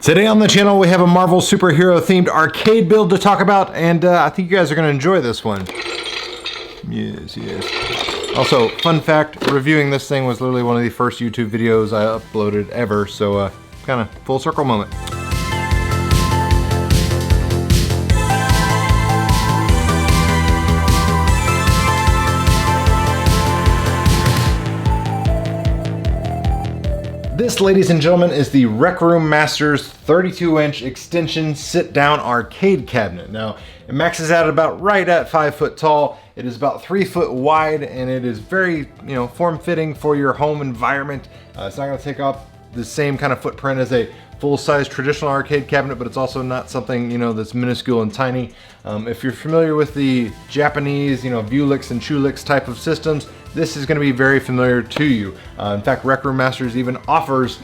Today on the channel we have a Marvel superhero themed arcade build to talk about, and I think you guys are going to enjoy this one. Yes. Also, fun fact, reviewing this thing was literally one of the first YouTube videos I uploaded ever, so kind of full circle moment. This, ladies and gentlemen, is the Rec Room Masters 32-inch Xtension sit-down arcade cabinet. Now, it maxes out about right at 5 foot tall. It is about 3 foot wide, and it is very, form-fitting for your home environment. It's not going to take up the same kind of footprint as a full-size traditional arcade cabinet, but it's also not something, that's minuscule and tiny. If you're familiar with the Japanese, Vuelix and Chulix type of systems, this is going to be very familiar to you. In fact, Rec Room Masters even offers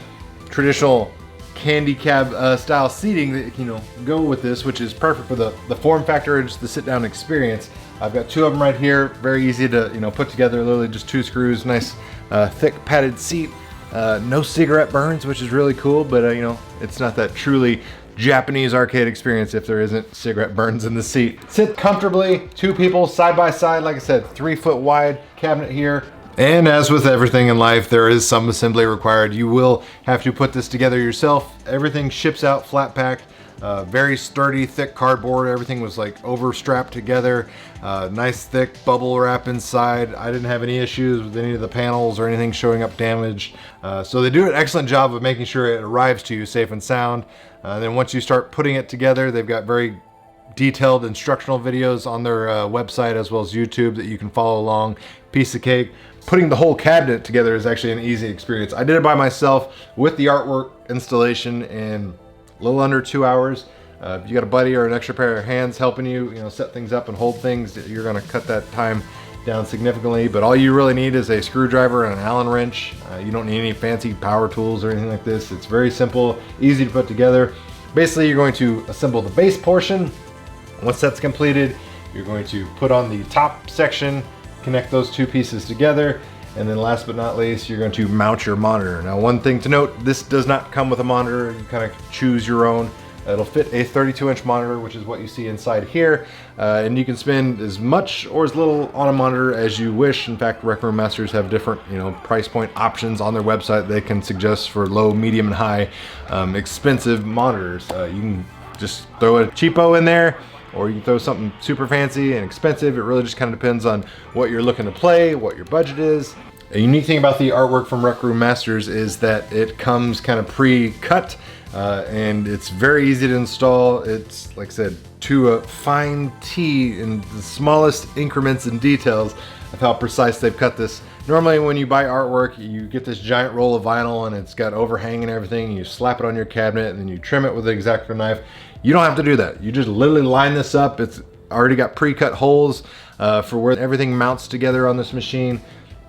traditional candy cab style seating that go with this, which is perfect for the form factor and just the sit-down experience. I've got two of them right here, very easy to put together. Literally just 2 screws, nice thick padded seat. No cigarette burns, which is really cool, but it's not that truly Japanese arcade experience if there isn't cigarette burns in the seat. Sit comfortably, 2 people side by side. Like I said, 3 foot wide cabinet here. And as with everything in life, there is some assembly required. You will have to put this together yourself. Everything ships out flat packed. Very sturdy, thick cardboard. Everything was like over strapped together. Nice thick bubble wrap inside. I didn't have any issues with any of the panels or anything showing up damaged. So they do an excellent job of making sure it arrives to you safe and sound. Then once you start putting it together, they've got very detailed instructional videos on their website as well as YouTube that you can follow along. Piece of cake. Putting the whole cabinet together is actually an easy experience. I did it by myself with the artwork installation in a little under 2 hours. If you got a buddy or an extra pair of hands helping you, set things up and hold things, you're gonna cut that time down significantly. But all you really need is a screwdriver and an Allen wrench. You don't need any fancy power tools or anything like this. It's very simple, easy to put together. Basically, you're going to assemble the base portion. Once that's completed, you're going to put on the top section, connect those 2 pieces together, and then last but not least, you're going to mount your monitor. Now, one thing to note, this does not come with a monitor. You kind of choose your own. It'll fit a 32-inch monitor, which is what you see inside here. And you can spend as much or as little on a monitor as you wish. In fact, Rec Room Masters have different, price point options on their website they can suggest for low, medium, and high expensive monitors. You can just throw a cheapo in there, or you can throw something super fancy and expensive. It really just kind of depends on what you're looking to play, what your budget is. A unique thing about the artwork from Rec Room Masters is that it comes kind of pre-cut, and it's very easy to install. It's, like I said, to a fine tee in the smallest increments and details of how precise they've cut this. Normally when you buy artwork, you get this giant roll of vinyl and it's got overhang and everything, and you slap it on your cabinet and then you trim it with an X-Acto knife. You don't have to do that. You just literally line this up. It's already got pre-cut holes for where everything mounts together on this machine.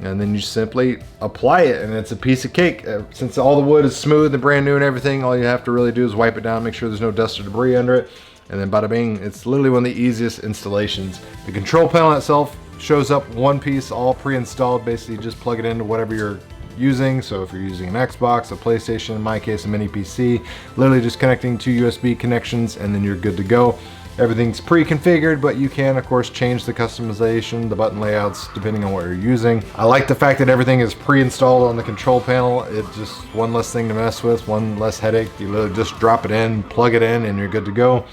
And then you simply apply it and it's a piece of cake. Since all the wood is smooth and brand new and everything, all you have to really do is wipe it down, make sure there's no dust or debris under it, and then bada bing. It's literally one of the easiest installations. The control panel itself shows up one piece, all pre-installed. Basically, just plug it into whatever you're using. So if you're using an Xbox, a PlayStation, in my case a mini PC, literally just connecting 2 USB connections and then you're good to go. Everything's pre-configured, but you can of course change the customization, the button layouts, depending on what you're using. I like the fact that everything is pre-installed on the control panel. It's just one less thing to mess with, one less headache. You literally just drop it in, plug it in, and you're good to go.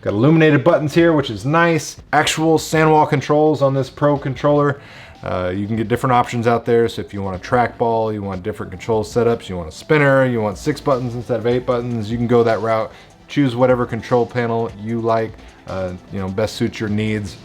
Got illuminated buttons here, which is nice. Actual sandwall controls on this Pro controller. You can get different options out there. So if you want a trackball, you want different control setups, you want a spinner, you want 6 buttons instead of 8 buttons, you can go that route. Choose whatever control panel you like, best suits your needs.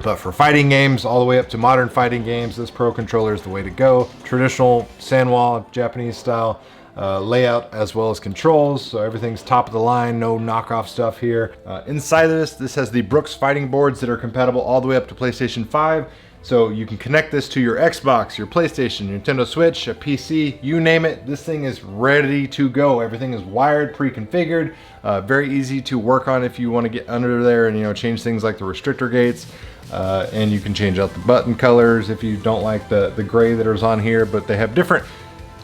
But for fighting games, all the way up to modern fighting games, this Pro controller is the way to go. Traditional sandwall, Japanese style layout, as well as controls. So everything's top of the line, no knockoff stuff here. Inside of this has the Brook's fighting boards that are compatible all the way up to PlayStation 5. So you can connect this to your Xbox, your PlayStation, your Nintendo Switch, a PC, you name it. This thing is ready to go. Everything is wired, pre-configured, very easy to work on if you want to get under there and change things like the restrictor gates. And you can change out the button colors if you don't like the gray that is on here, but they have different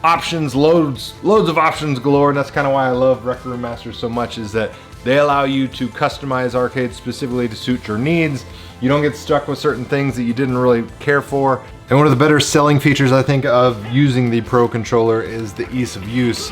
options, loads of options galore, and that's kind of why I love Rec Room Masters so much, is that they allow you to customize arcades specifically to suit your needs. You don't get stuck with certain things that you didn't really care for. And one of the better selling features, I think, of using the Pro controller is the ease of use.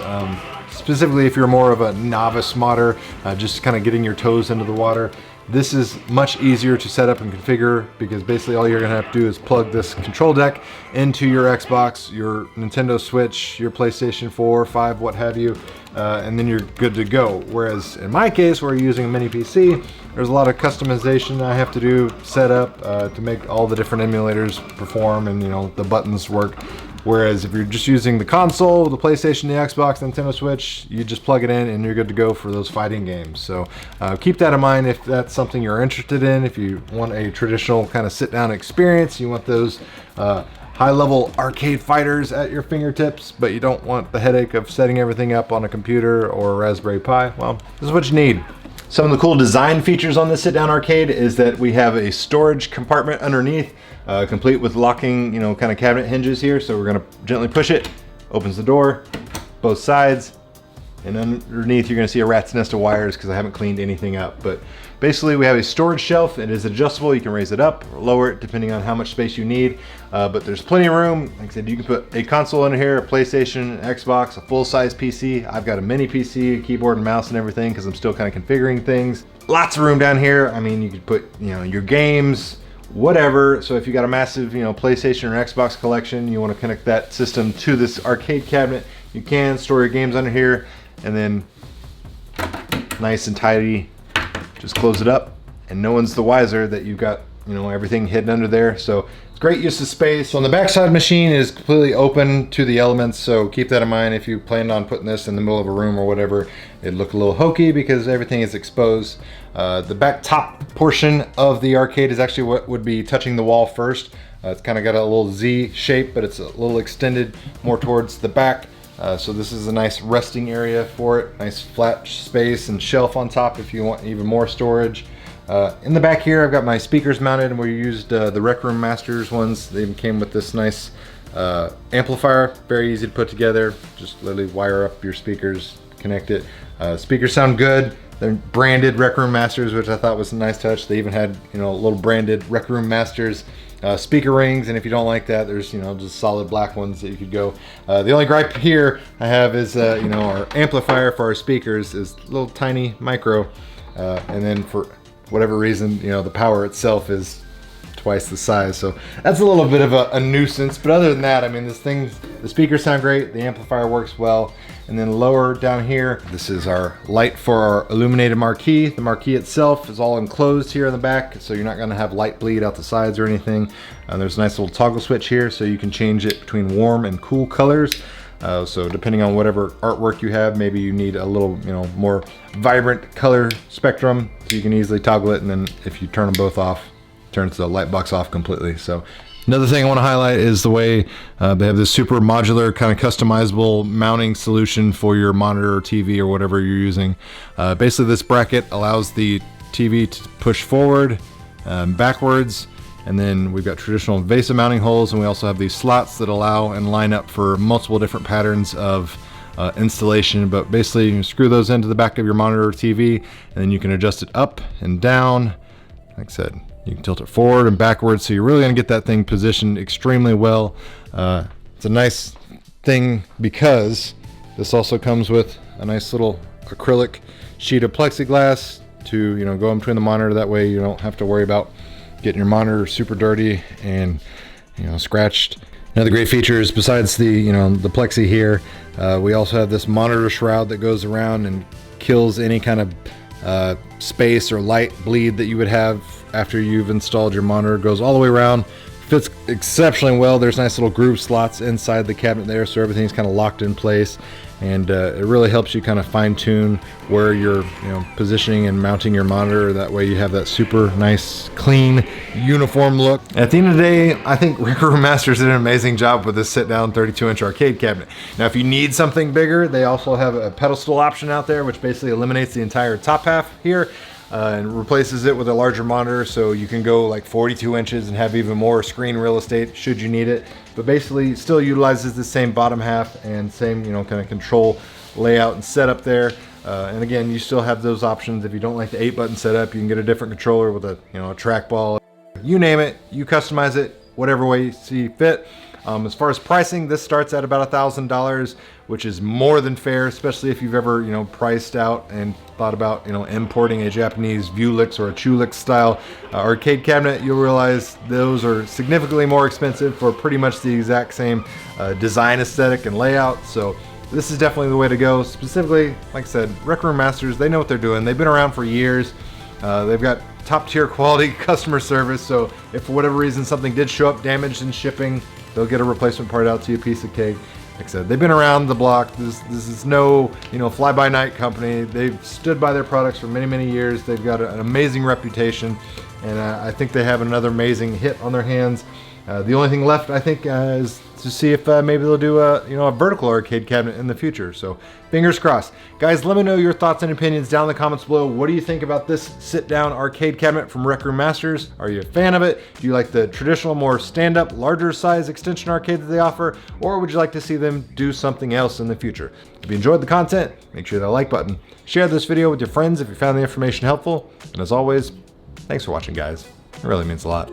Specifically if you're more of a novice modder, just kind of getting your toes into the water. This is much easier to set up and configure, because basically all you're gonna have to do is plug this control deck into your Xbox, your Nintendo Switch, your PlayStation 4, 5, what have you, and then you're good to go. Whereas in my case, where you're using a mini PC, there's a lot of customization I have to do, set up to make all the different emulators perform and the buttons work. Whereas if you're just using the console, the PlayStation, the Xbox, the Nintendo Switch, you just plug it in and you're good to go for those fighting games. So keep that in mind if that's something you're interested in. If you want a traditional kind of sit-down experience, you want those high-level arcade fighters at your fingertips, but you don't want the headache of setting everything up on a computer or a Raspberry Pi, well, this is what you need. Some of the cool design features on this sit-down arcade is that we have a storage compartment underneath, complete with locking, kind of cabinet hinges here. So we're gonna gently push it, opens the door, both sides, and underneath you're gonna see a rat's nest of wires because I haven't cleaned anything up. But basically we have a storage shelf. It is adjustable. You can raise it up or lower it depending on how much space you need. But there's plenty of room. Like I said, you can put a console in here, a PlayStation, Xbox, a full-size PC. I've got a mini PC, keyboard and mouse and everything because I'm still kind of configuring things. Lots of room down here. I mean, you could put, your games, whatever. So if you got a massive, PlayStation or Xbox collection, you want to connect that system to this arcade cabinet, you can store your games under here, and then nice and tidy, just close it up and no one's the wiser that you've got everything hidden under there. So it's great use of space. So on the backside machine is completely open to the elements, so keep that in mind if you planned on putting this in the middle of a room or whatever. It'd look a little hokey because everything is exposed. The back top portion of the arcade is actually what would be touching the wall first. It's kind of got a little Z shape, but it's a little extended more towards the back. So this is a nice resting area for it. Nice flat space and shelf on top if you want even more storage. In the back here, I've got my speakers mounted, and we used the Rec Room Masters ones. They came with this nice amplifier, very easy to put together. Just literally wire up your speakers, connect it. Speakers sound good. They're branded Rec Room Masters, which I thought was a nice touch. They even had, little branded Rec Room Masters speaker rings, and if you don't like that, there's just solid black ones that you could go. The only gripe here I have is our amplifier for our speakers is a little tiny micro, and then for whatever reason, the power itself is twice the size. So that's a little bit of a nuisance. But other than that, I mean, the speakers sound great. The amplifier works well. And then lower down here, this is our light for our illuminated marquee. The marquee itself is all enclosed here in the back, so you're not gonna have light bleed out the sides or anything. There's a nice little toggle switch here, so you can change it between warm and cool colors. So depending on whatever artwork you have, maybe you need a little, more vibrant color spectrum, so you can easily toggle it, and then if you turn them both off, it turns the light box off completely. So another thing I want to highlight is the way they have this super modular kind of customizable mounting solution for your monitor or TV or whatever you're using. Basically this bracket allows the TV to push forward, backwards, and then we've got traditional VESA mounting holes, and we also have these slots that allow and line up for multiple different patterns of installation. But basically you can screw those into the back of your monitor or TV, and then you can adjust it up and down. Like I said, you can tilt it forward and backwards, so you're really gonna get that thing positioned extremely well. It's a nice thing because this also comes with a nice little acrylic sheet of plexiglass to go in between the monitor. That way you don't have to worry about getting your monitor super dirty and scratched. Another great feature is, besides the the plexi here, we also have this monitor shroud that goes around and kills any kind of space or light bleed that you would have after you've installed your monitor. It goes all the way around, fits exceptionally well. There's nice little groove slots inside the cabinet there, so everything's kind of locked in place, and it really helps you kind of fine-tune where you're positioning and mounting your monitor. That way you have that super nice, clean, uniform look. At the end of the day, I think Rec Room Masters did an amazing job with this sit-down 32-inch arcade cabinet. Now if you need something bigger, they also have a pedestal option out there, which basically eliminates the entire top half here. and replaces it with a larger monitor, so you can go like 42 inches and have even more screen real estate should you need it. But basically still utilizes the same bottom half and same, you know, kind of control layout and setup there. And again, you still have those options. If you don't like the 8-button setup, you can get a different controller with a, you know, a trackball. You name it, you customize it whatever way you see fit. As far as pricing, this starts at about $1,000, which is more than fair, especially if you've ever, you know, priced out and thought about, you know, importing a Japanese Vuelix or a Chulix style arcade cabinet. You'll realize those are significantly more expensive for pretty much the exact same design aesthetic and layout. So this is definitely the way to go. Specifically, like I said, Rec Room Masters, they know what they're doing. They've been around for years. They've got top tier quality customer service. So if for whatever reason something did show up damaged in shipping, they'll get a replacement part out to you, piece of cake. Like I said, they've been around the block. This is no, you know, fly-by-night company. They've stood by their products for many, many years. They've got an amazing reputation, and I think they have another amazing hit on their hands. The only thing left, I think, is to see if maybe they'll do a, you know, a vertical arcade cabinet in the future. So fingers crossed. Guys, let me know your thoughts and opinions down in the comments below. What do you think about this sit-down arcade cabinet from Rec Room Masters? Are you a fan of it? Do you like the traditional, more stand-up, larger size Xtension arcade that they offer? Or would you like to see them do something else in the future? If you enjoyed the content, make sure that like button. Share this video with your friends if you found the information helpful. And as always, thanks for watching, guys. It really means a lot.